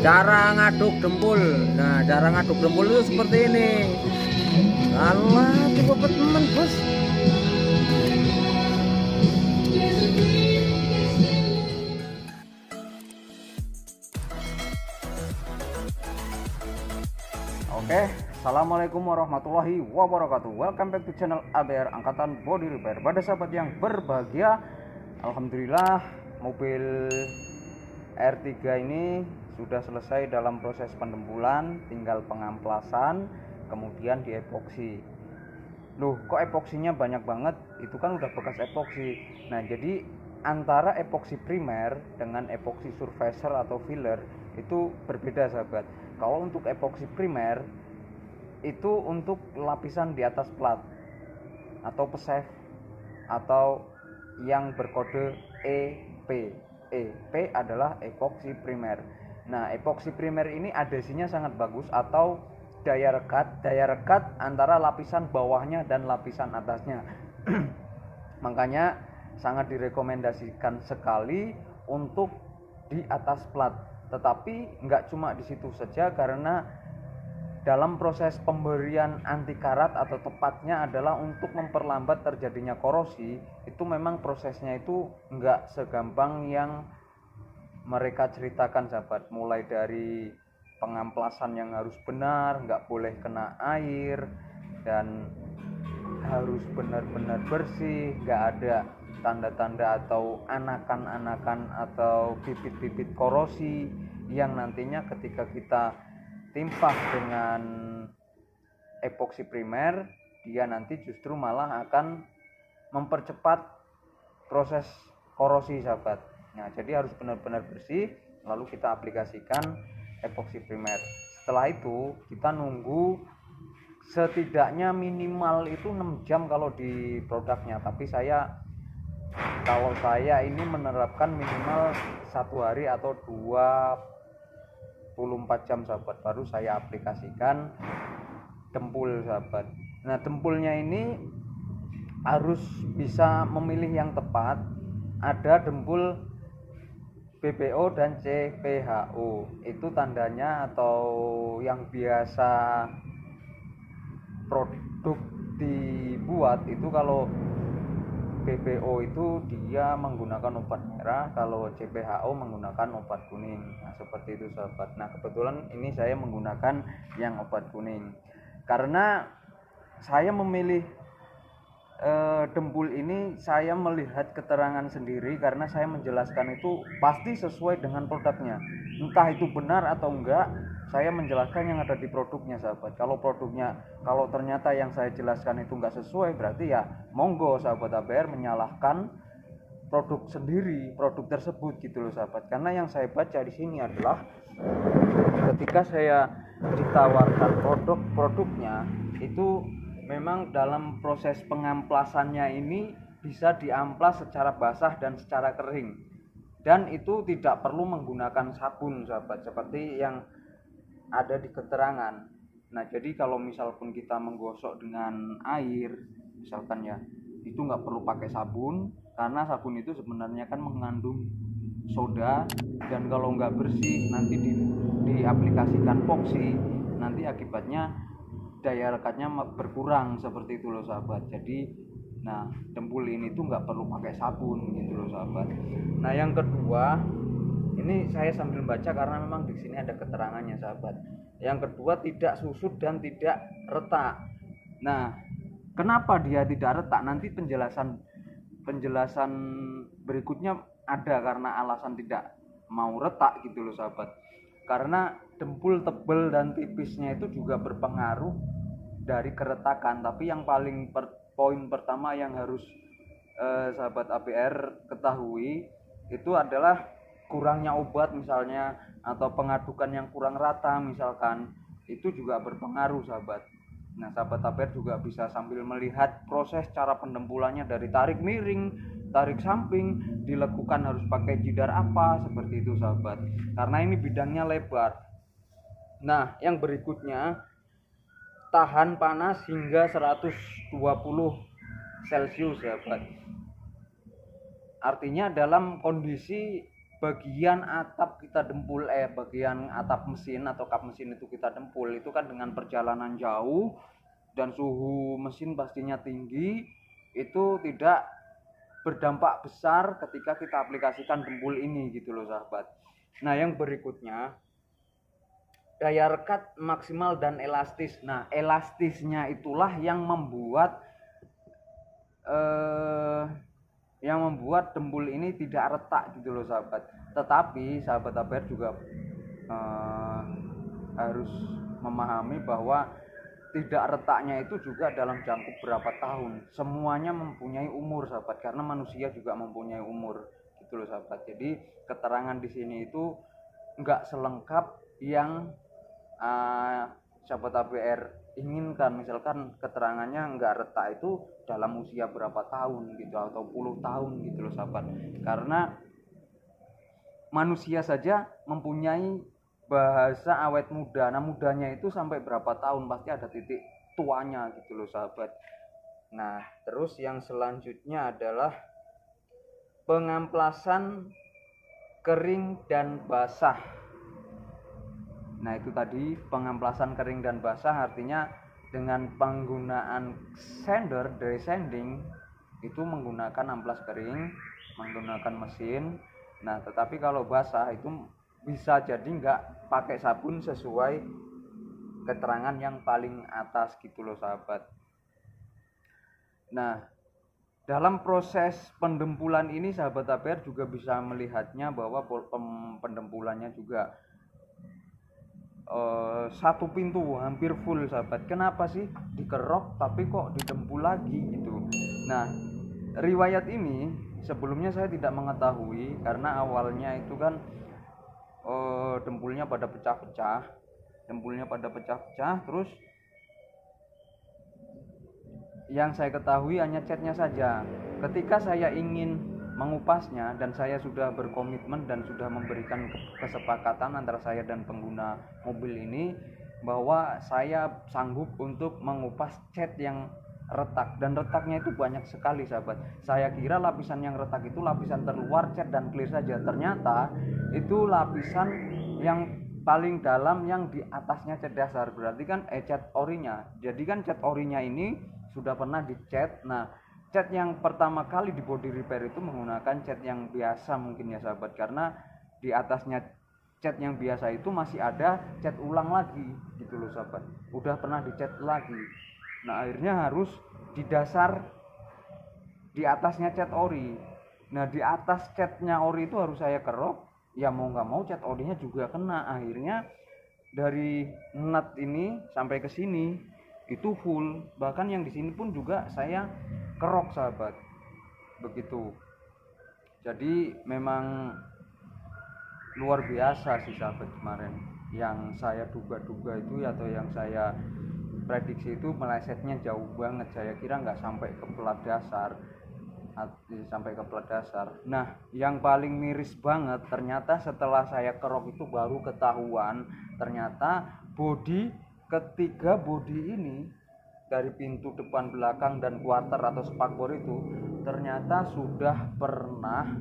Cara ngaduk dempul. Nah, cara ngaduk dempul itu seperti ini. Alah, coba teman bos. Oke, assalamualaikum warahmatullahi wabarakatuh. Welcome back to channel ABR Angkatan Body Repair. Pada sahabat yang berbahagia, alhamdulillah mobil R3 ini sudah selesai dalam proses pendempulan, tinggal pengamplasan, kemudian diepoksi. Loh, kok epoksinya banyak banget? Itu kan udah bekas epoksi. Nah, jadi antara epoksi primer dengan epoksi surfacer atau filler itu berbeda, sahabat. Kalau untuk epoksi primer itu untuk lapisan di atas plat atau pesef atau yang berkode EP. EP adalah epoksi primer. Nah, epoksi primer ini adhesinya sangat bagus atau daya rekat antara lapisan bawahnya dan lapisan atasnya. Makanya sangat direkomendasikan sekali untuk di atas plat. Tetapi nggak cuma di situ saja, karena dalam proses pemberian anti karat atau tepatnya adalah untuk memperlambat terjadinya korosi, itu memang prosesnya itu nggak segampang yang mereka ceritakan, sahabat. Mulai dari pengamplasan yang harus benar, nggak boleh kena air, dan harus benar-benar bersih, nggak ada tanda-tanda atau anakan-anakan atau bibit-bibit korosi yang nantinya ketika kita timpah dengan epoksi primer, dia nanti justru malah akan mempercepat proses korosi, sahabat. Nah, jadi harus benar-benar bersih, lalu kita aplikasikan epoksi primer. Setelah itu kita nunggu setidaknya minimal itu 6 jam kalau di produknya, tapi kalau saya ini menerapkan minimal 1 hari atau 24 jam, sahabat, baru saya aplikasikan dempul, sahabat. Nah, dempulnya ini harus bisa memilih yang tepat. Ada dempul BPO dan CPHO. Itu tandanya atau yang biasa produk dibuat itu, kalau BPO itu dia menggunakan obat merah, kalau CPHO menggunakan obat kuning. Nah, seperti itu, sahabat. Nah, kebetulan ini saya menggunakan yang obat kuning karena saya memilih dempul ini. Saya melihat keterangan sendiri karena saya menjelaskan itu pasti sesuai dengan produknya. Entah itu benar atau enggak, saya menjelaskan yang ada di produknya, sahabat. Kalau ternyata yang saya jelaskan itu enggak sesuai, berarti ya monggo sahabat ABR menyalahkan produk sendiri, produk tersebut gitu loh, sahabat. Karena yang saya baca di sini adalah ketika saya ditawarkan produknya itu memang dalam proses pengamplasannya ini bisa diamplas secara basah dan secara kering, dan itu tidak perlu menggunakan sabun, sahabat, seperti yang ada di keterangan. Nah, jadi kalau misalpun kita menggosok dengan air misalkan ya, itu nggak perlu pakai sabun, karena sabun itu sebenarnya kan mengandung soda, dan kalau nggak bersih nanti diaplikasikan epoksi, nanti akibatnya daya rekatnya berkurang, seperti itu loh, sahabat. Jadi nah, dempul ini tuh nggak perlu pakai sabun gitu loh, sahabat. Nah, yang kedua, ini saya sambil baca karena memang di sini ada keterangannya, sahabat. Yang kedua, tidak susut dan tidak retak. Nah, kenapa dia tidak retak? Nanti penjelasan berikutnya ada karena alasan tidak mau retak gitu loh, sahabat. Karena dempul tebal dan tipisnya itu juga berpengaruh dari keretakan. Tapi yang paling poin pertama yang harus sahabat ABR ketahui itu adalah kurangnya obat misalnya, atau pengadukan yang kurang rata misalkan, itu juga berpengaruh, sahabat. Nah, sahabat ABR juga bisa sambil melihat proses cara pendempulannya dari tarik miring, tarik samping, dilekukan harus pakai jidar apa, seperti itu, sahabat. Karena ini bidangnya lebar. Nah, yang berikutnya, tahan panas hingga 120 Celcius, sahabat. Artinya dalam kondisi bagian atap kita dempul, bagian atap mesin atau kap mesin itu kita dempul, itu kan dengan perjalanan jauh dan suhu mesin pastinya tinggi, itu tidak berdampak besar ketika kita aplikasikan dempul ini gitu loh sahabat. Nah yang berikutnya, daya rekat maksimal dan elastis. Nah elastisnya itulah yang membuat dempul ini tidak retak gitu loh sahabat. Tetapi sahabat ABR juga harus memahami bahwa tidak retaknya itu juga dalam jangka berapa tahun. Semuanya mempunyai umur sahabat, karena manusia juga mempunyai umur gitu loh sahabat. Jadi keterangan di sini itu enggak selengkap yang sahabat ABR inginkan. Misalkan keterangannya enggak retak itu dalam usia berapa tahun gitu atau puluh tahun gitu loh sahabat. Karena manusia saja mempunyai bahasa awet muda. Nah mudanya itu sampai berapa tahun, pasti ada titik tuanya gitu loh sahabat. Nah terus yang selanjutnya adalah pengamplasan kering dan basah. Nah itu tadi pengamplasan kering dan basah, artinya dengan penggunaan sander, dry sanding itu menggunakan amplas kering, menggunakan mesin. Nah tetapi kalau basah itu bisa jadi nggak pakai sabun sesuai keterangan yang paling atas gitu loh sahabat. Nah dalam proses pendempulan ini sahabat ABR juga bisa melihatnya bahwa pendempulannya juga satu pintu hampir full sahabat. Kenapa sih dikerok tapi kok didempul lagi gitu. Nah riwayat ini sebelumnya saya tidak mengetahui, karena awalnya itu kan dempulnya pada pecah-pecah, terus yang saya ketahui hanya catnya saja. Ketika saya ingin mengupasnya dan saya sudah berkomitmen dan sudah memberikan kesepakatan antara saya dan pengguna mobil ini bahwa saya sanggup untuk mengupas cat yang retak, dan retaknya itu banyak sekali sahabat. Saya kira lapisan yang retak itu lapisan terluar cat dan clear saja, ternyata itu lapisan yang paling dalam yang di atasnya cat dasar, berarti kan cat orinya. Jadi kan cat orinya ini sudah pernah dicat. Nah cat yang pertama kali di body repair itu menggunakan cat yang biasa mungkin ya sahabat, karena di atasnya cat yang biasa itu masih ada cat ulang lagi gitu loh sahabat, udah pernah dicat lagi. Nah akhirnya harus di dasar, di atasnya cat ori. Nah di atas catnya ori itu harus saya kerok, ya mau nggak mau cat orinya juga kena. Akhirnya dari nut ini sampai ke sini itu full, bahkan yang di sini pun juga saya kerok sahabat, begitu. Jadi memang luar biasa sih sahabat. Kemarin yang saya duga-duga itu atau yang saya prediksi itu melesetnya jauh banget. Saya kira nggak sampai ke plat dasar, Nah yang paling miris banget ternyata setelah saya kerok itu baru ketahuan, ternyata ketiga bodi ini dari pintu depan, belakang, dan quarter atau spakbor itu ternyata sudah pernah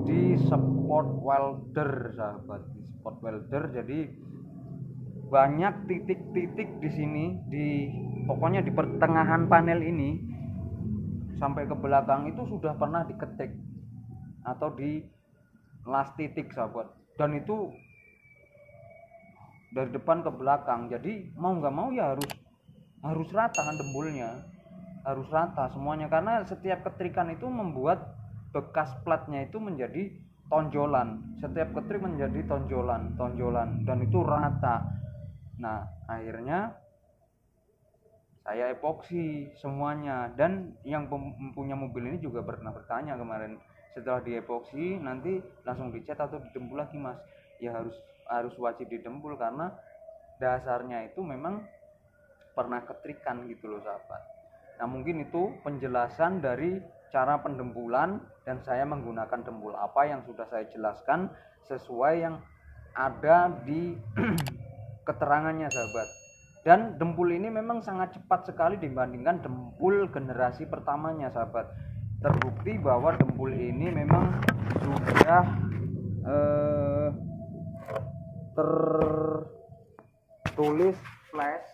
di spot welder sahabat, di spot welder. Jadi banyak titik-titik di sini, pokoknya di pertengahan panel ini sampai ke belakang itu sudah pernah diketik atau di las titik sahabat, dan itu dari depan ke belakang. Jadi mau nggak mau ya harus rata kan, dempulnya harus rata semuanya, karena setiap ketrikan itu membuat bekas platnya itu menjadi tonjolan, setiap ketrik menjadi tonjolan, dan itu rata. Nah akhirnya saya epoksi semuanya, dan yang punya mobil ini juga pernah bertanya kemarin, setelah diepoksi nanti langsung dicat atau didempul lagi mas? Ya harus wajib didempul, karena dasarnya itu memang pernah ketrikan gitu loh sahabat. Nah mungkin itu penjelasan dari cara pendempulan, dan saya menggunakan dempul apa yang sudah saya jelaskan sesuai yang ada di keterangannya sahabat. Dan dempul ini memang sangat cepat sekali dibandingkan dempul generasi pertamanya sahabat. Terbukti bahwa dempul ini memang sudah tertulis flash.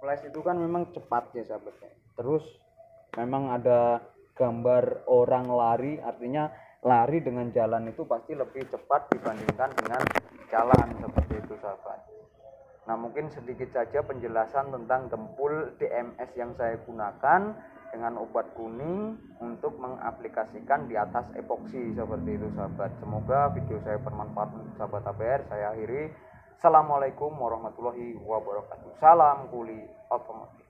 Flash itu kan memang cepat ya sahabat. Terus memang ada gambar orang lari, artinya lari dengan jalan itu pasti lebih cepat dibandingkan dengan jalan, seperti itu sahabat. Nah, mungkin sedikit saja penjelasan tentang dempul DMS yang saya gunakan dengan obat kuning untuk mengaplikasikan di atas epoksi, seperti itu sahabat. Semoga video saya bermanfaat untuk sahabat ABR. Saya akhiri. Assalamualaikum warahmatullahi wabarakatuh. Salam kuli otomotif.